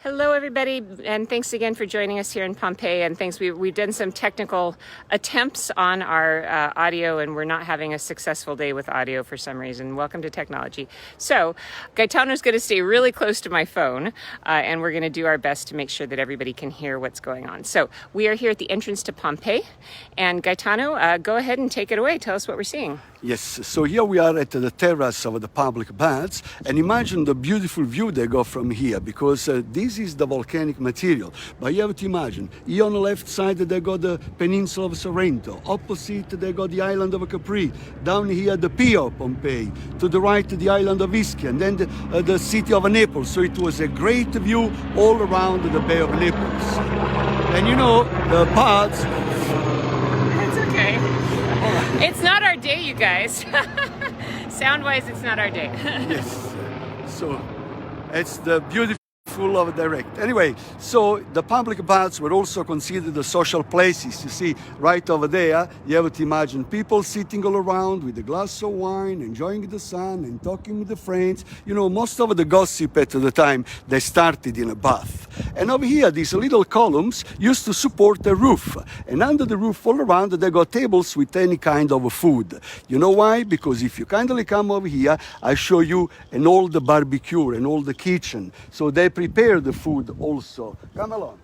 Hello, everybody, and thanks again for joining us here in Pompeii. And thanks, we've done some technical attempts on our audio, and we're not having a successful day with audio for some reason. Welcome to technology. So, Gaetano's going to stay really close to my phone, and we're going to do our best to make sure that everybody can hear what's going on. So, we are here at the entrance to Pompeii, and Gaetano, go ahead and take it away. Tell us what we're seeing. Yes, so here we are at the terrace of the public baths, and imagine the beautiful view they got from here, because this is the volcanic material. But you have to imagine, here on the left side they got the peninsula of Sorrento, opposite they got the island of Capri, down here the Pier of Pompeii, to the right the island of Ischia, and then the city of Naples. So it was a great view all around the Bay of Naples. And you know, the baths... It's okay. It's not our day, you guys. Sound-wise, it's not our day. Yes. So it's the beautiful of direct. Anyway, so the public baths were also considered the social places. You see, right over there, you have to imagine people sitting all around with a glass of wine, enjoying the sun and talking with the friends. You know, most of the gossip at the time, they started in a bath. And over here, these little columns used to support the roof. And under the roof all around, they got tables with any kind of food. You know why? Because if you kindly come over here, I show you an old barbecue, an old kitchen. So they prepare the food also. Come along.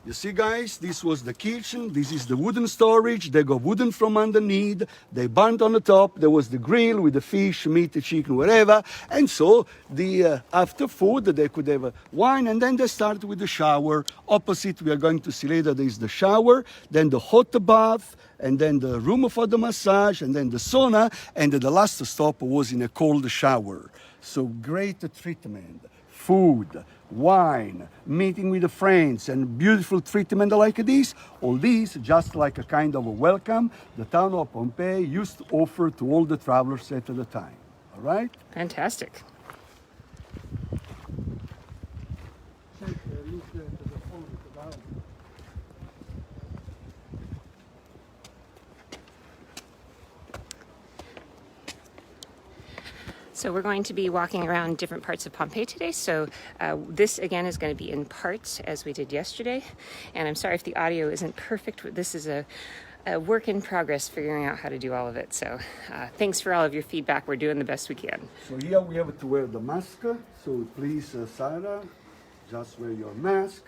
You see, guys, this was the kitchen. This is the wooden storage. They got wooden from underneath. They burnt on the top. There was the grill with the fish, meat, chicken, whatever. And so the after food, they could have wine, and then they start with the shower. Opposite, we are going to see later, there is the shower, then the hot bath, and then the room for the massage, and then the sauna, and the last stop was in a cold shower. So great treatment, food, wine, meeting with the friends, and beautiful treatment like this. All these just like a kind of a welcome the town of Pompeii used to offer to all the travelers at the time. All right? Fantastic. So we're going to be walking around different parts of Pompeii today. So this again is going to be in parts as we did yesterday. And I'm sorry if the audio isn't perfect. This is a work in progress figuring out how to do all of it. So thanks for all of your feedback. We're doing the best we can. So here we have to wear the mask. So please, Sarah, just wear your mask.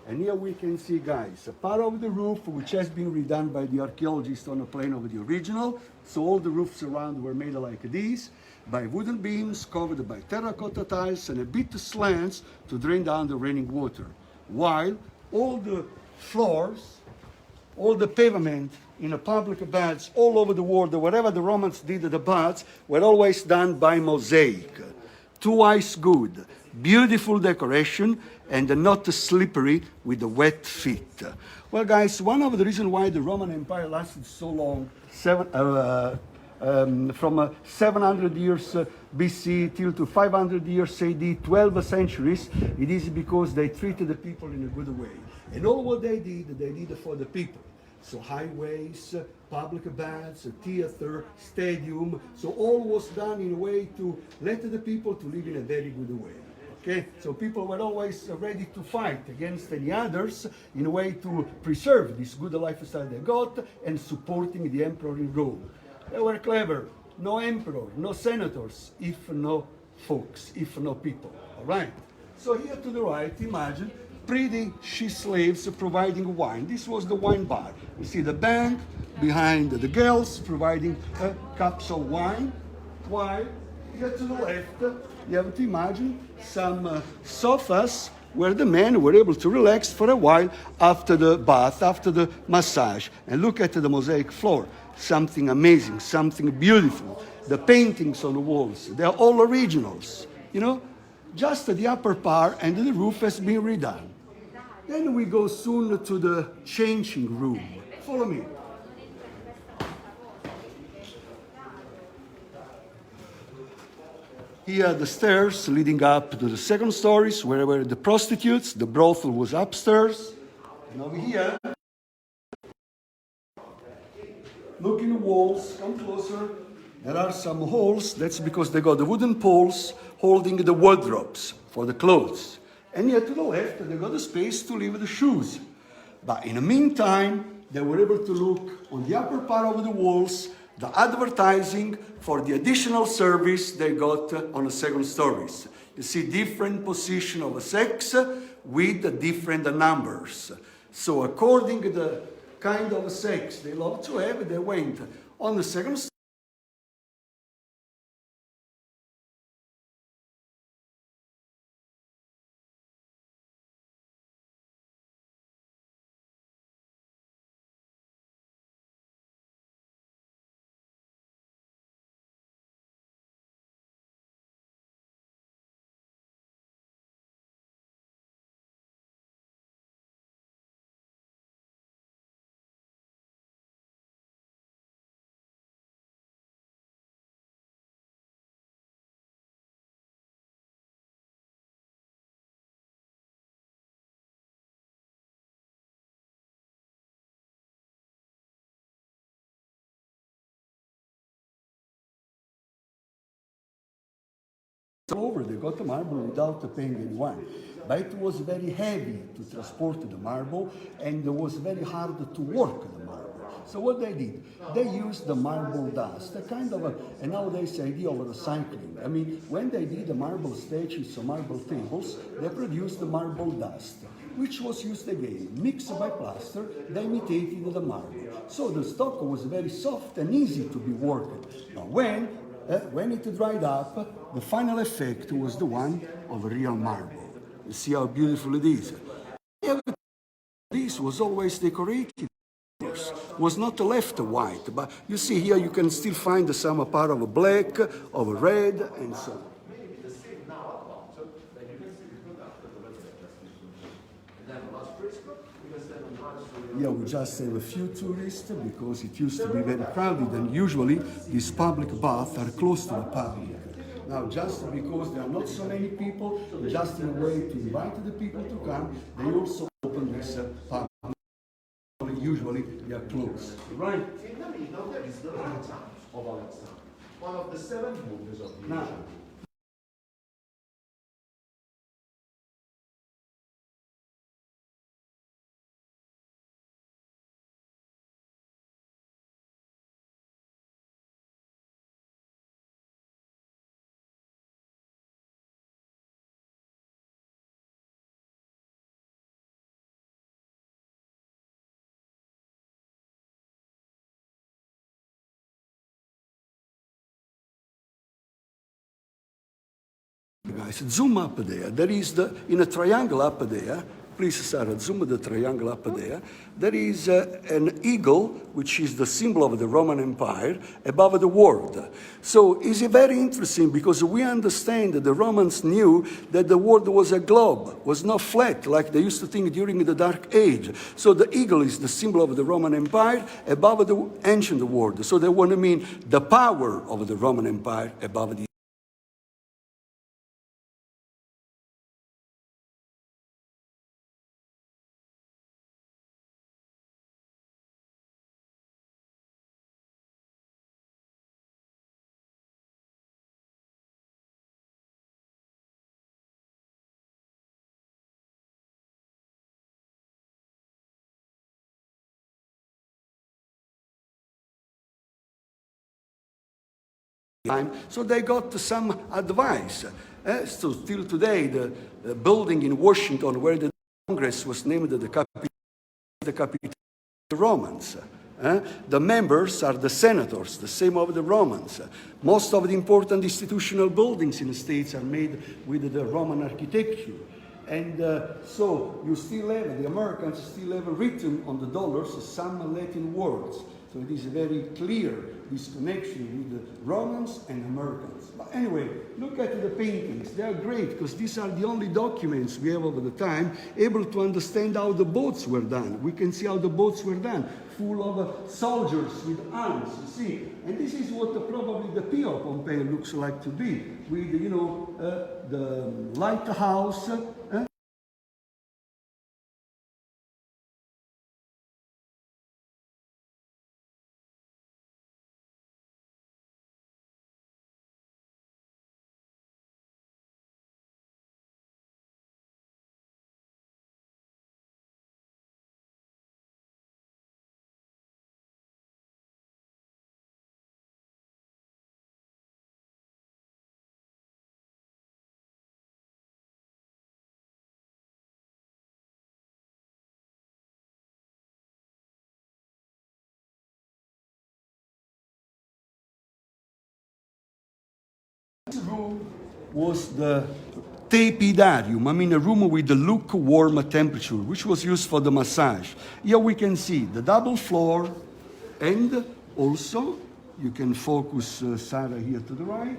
And here we can see, guys, a part of the roof which has been redone by the archaeologists on a plan of the original. So all the roofs around were made like this, by wooden beams covered by terracotta tiles and a bit of slants to drain down the raining water. While all the floors, all the pavement in the public baths all over the world, wherever the Romans did the baths, were always done by mosaic. Twice good, beautiful decoration, and not slippery with the wet feet. Well, guys, one of the reasons why the Roman Empire lasted so long, from 700 years BC till to 500 years AD, 12 centuries, it is because they treated the people in a good way. And all what they did for the people. So highways, public baths, a theater, stadium. So all was done in a way to let the people to live in a very good way. Okay, so people were always ready to fight against any others in a way to preserve this good lifestyle they got and supporting the emperor in Rome. They were clever. No emperor, no senators, if no folks, if no people. All right. So here to the right, imagine pretty she slaves providing wine. This was the wine bar. You see the bank behind the girls providing cups of wine. While here to the left, you have to imagine some sofas where the men were able to relax for a while after the bath, after the massage. And look at the mosaic floor. Something amazing, something beautiful. The paintings on the walls, they're all originals. You know, just the upper part and the roof has been redone. Then we go soon to the changing room. Follow me. Here are the stairs leading up to the second stories, where were the prostitutes. The brothel was upstairs. And over here, look in the walls, come closer. There are some holes, that's because they got the wooden poles holding the wardrobes for the clothes. And yet to the left, they got the space to leave the shoes. But in the meantime, they were able to look on the upper part of the walls, the advertising for the additional service they got on the second stories. You see different position of a sex with different numbers. So according to the kind of sex they love to have, they went on the second story. Over, they got the marble without paying anyone. But it was very heavy to transport the marble, and it was very hard to work the marble. So what they did, they used the marble dust, a kind of and nowadays the idea of recycling. I mean, when they did the marble statues or marble tables, they produced the marble dust, which was used again, mixed by plaster, they imitated the marble. So the stock was very soft and easy to be worked. Now when it dried up, the final effect was the one of real marble. You see how beautiful it is. This was always decorated, was not left white, but you see here you can still find some part of black, of red, and so on. Yeah, we just have a few tourists because it used to be very crowded, and usually these public baths are close to the public. Now, just because there are not so many people, just in a way to invite the people to come, they also open this public. Usually they are closed. Right? Is the lifetime of Alexander, one of the 7 wonders of the Now, ancient guys, zoom up there. There is in a triangle up there. Please, Sarah, zoom the triangle up there. There is an eagle, which is the symbol of the Roman Empire, above the world. So it's very interesting because we understand that the Romans knew that the world was a globe, was not flat like they used to think during the Dark Age. So the eagle is the symbol of the Roman Empire above the ancient world. So they want to mean the power of the Roman Empire above the time. So they got some advice. So still today, the building in Washington where the Congress was named the capital of the Romans. The members are the senators, the same of the Romans. Most of the important institutional buildings in the States are made with the Roman architecture. And so you still have, the Americans still have written on the dollars some Latin words. So it is very clear, this connection with the Romans and Americans. But anyway, look at the paintings. They are great because these are the only documents we have over the time able to understand how the boats were done. We can see how the boats were done, full of soldiers with arms, you see. And this is what probably the Pier of Pompeii looks like to be, with, you know, the lighthouse, This room was the tepidarium, I mean a room with the lukewarm temperature, which was used for the massage. Here we can see the double floor, and also you can focus Sarah here to the right,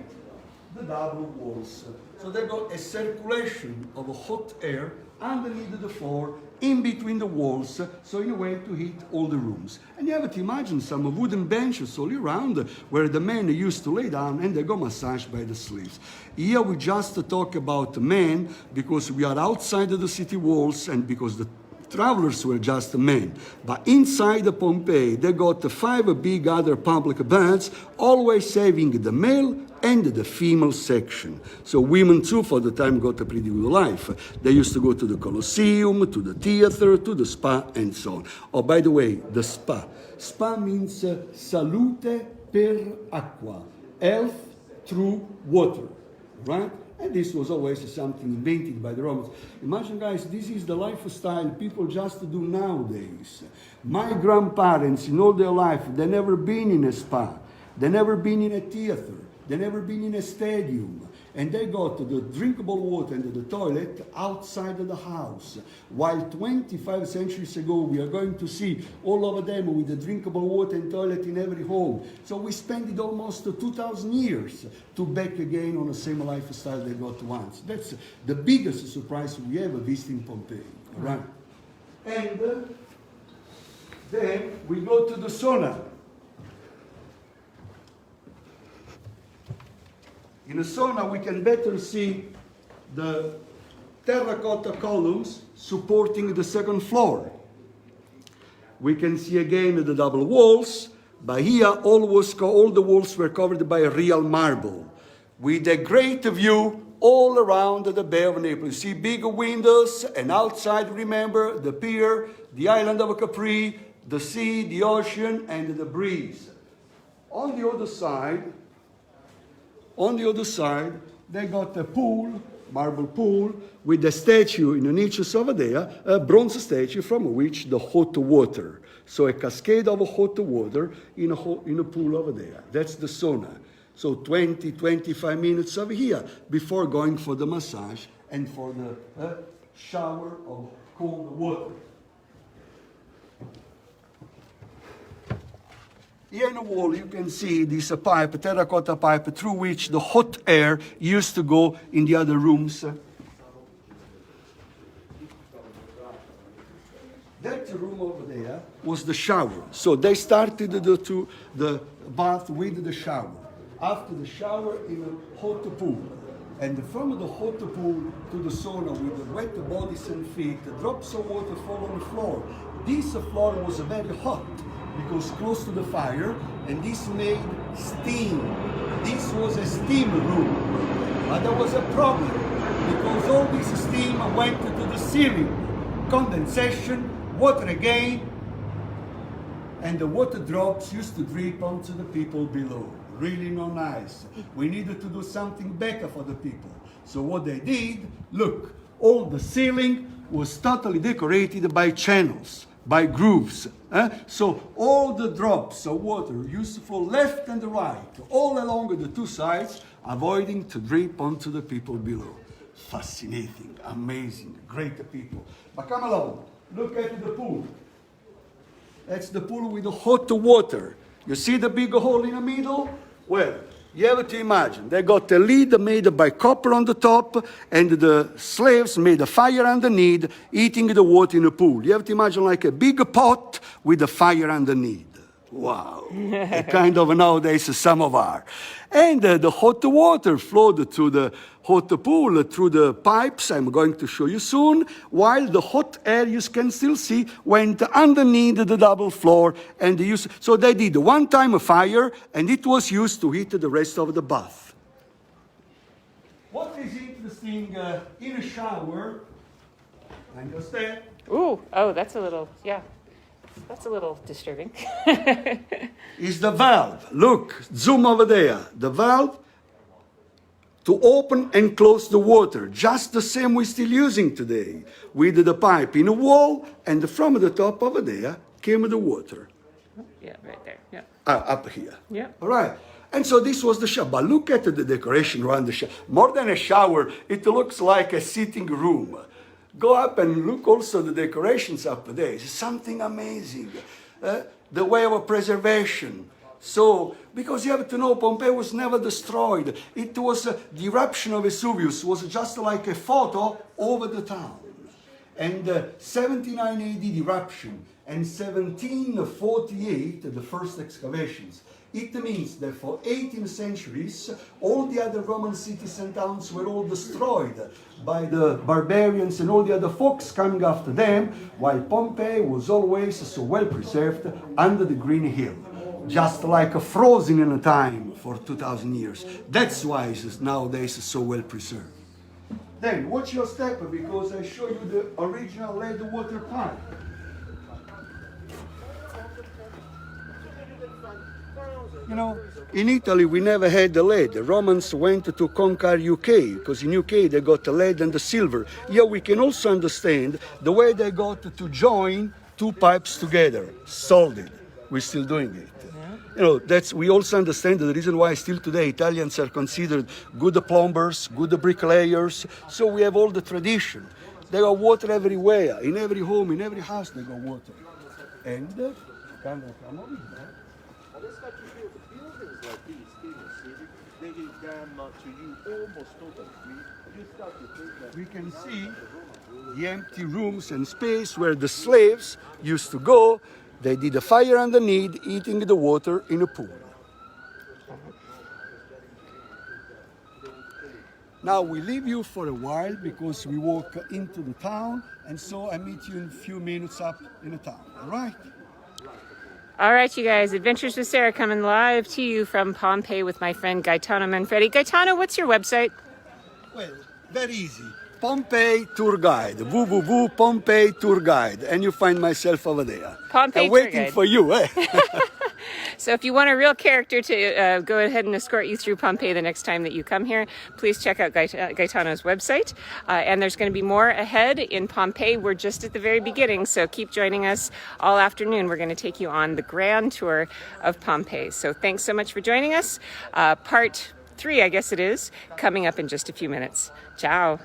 the double walls. So they got a circulation of hot air underneath the floor, in between the walls, so in a way to heat all the rooms. And you have to imagine some wooden benches all around where the men used to lay down and they got massaged by the slaves. Here we just talk about men because we are outside of the city walls and because the travelers were just men. But inside the Pompeii, they got 5 big other public baths, always having the male and the female section. So women too, for the time, got a pretty good life. They used to go to the Colosseum, to the theater, to the spa, and so on. Oh, by the way, the spa. Spa means salute per acqua, health through water, right? And this was always something invented by the Romans. Imagine, guys, this is the lifestyle people just do nowadays. My grandparents, in all their life, they never been in a spa. They never been in a theater. They never been in a stadium. And they got the drinkable water and the toilet outside of the house. While 25 centuries ago, we are going to see all over them with the drinkable water and toilet in every home. So we spent it almost 2,000 years to back again on the same lifestyle they got once. That's the biggest surprise we ever visited Pompeii, right? And then we go to the sauna. In the sauna, we can better see the terracotta columns supporting the second floor. We can see again the double walls, but here all the walls were covered by real marble, with a great view all around the Bay of Naples. You see big windows, and outside, remember, the pier, the island of Capri, the sea, the ocean, and the breeze. On the other side, they got a pool, marble pool, with a statue in the niches over there, a bronze statue from which the hot water. So a cascade of hot water in a pool over there. That's the sauna. So 20, 25 minutes over here before going for the massage and for the shower of cold water. Here in the wall, you can see this pipe, a terracotta pipe, through which the hot air used to go in the other rooms. That room over there was the shower. So they started the bath with the shower. After the shower, in a hot pool. And from the hot pool to the sauna with the wet bodies and feet, drops of water fall on the floor. This floor was very hot, because close to the fire, and this made steam. This was a steam room. But there was a problem, because all this steam went to the ceiling. Condensation, water again, and the water drops used to drip onto the people below. Really not nice. We needed to do something better for the people. So what they did, look, all the ceiling was totally decorated by channels, by grooves. So all the drops of water used to flow left and right, all along the two sides, avoiding to drip onto the people below. Fascinating, amazing, great people. But come along, look at the pool. That's the pool with the hot water. You see the big hole in the middle? Well, you have to imagine, they got a lid made by copper on the top, and the slaves made a fire underneath, heating the water in the pool. You have to imagine like a big pot with a fire underneath. Wow, a kind of nowadays a samovar. And the hot water flowed to the hot pool through the pipes, I'm going to show you soon, while the hot air, you can still see, went underneath the double floor. So they did one time a fire, and it was used to heat the rest of the bath. What is interesting in a shower, understand? Ooh, oh, that's a little, yeah. That's a little disturbing. Is the valve. Look, zoom over there. The valve to open and close the water. Just the same we're still using today. With the pipe in a wall, and from the top over there came the water. Yeah, right there. Yeah. Up here. Yeah. All right. And so this was the shower. But look at the decoration around the shower. More than a shower, it looks like a sitting room. Go up and look also the decorations up there. It's something amazing. The way of preservation. So, because you have to know, Pompeii was never destroyed. It was the eruption of Vesuvius was just like a photo over the town. And 79 AD eruption and 1748 the first excavations. It means that for 18 centuries, all the other Roman cities and towns were all destroyed by the barbarians and all the other folks coming after them, while Pompeii was always so well preserved under the green hill, just like frozen in a time for 2,000 years. That's why it's nowadays so well preserved. Then watch your step, because I show you the original lead water pipe. You know, in Italy we never had the lead. The Romans went to conquer UK, because in UK they got the lead and the silver. Here we can also understand the way they got to join two pipes together, soldered. We're still doing it. You know, we also understand the reason why still today Italians are considered good plumbers, good bricklayers. So we have all the tradition. They got water everywhere, in every home, in every house they got water. And buildings like these, they give them to you almost totally. You start to think that we can see the empty rooms and space where the slaves used to go. They did a fire underneath, eating the water in a pool. Now we leave you for a while because we walk into the town, and so I meet you in a few minutes up in the town, all right? All right, you guys, Adventures with Sarah coming live to you from Pompeii with my friend Gaetano Manfredi. Gaetano, what's your website? Well, very easy. Pompeii Tour Guide, www.pompeii Tour Guide, and you find myself over there. Pompeii I'm waiting for you, eh? So if you want a real character to go ahead and escort you through Pompeii the next time that you come here, please check out Gaetano's website. And there's going to be more ahead in Pompeii. We're just at the very beginning, so keep joining us all afternoon. We're going to take you on the grand tour of Pompeii. So thanks so much for joining us. Part 3, I guess it is, coming up in just a few minutes. Ciao.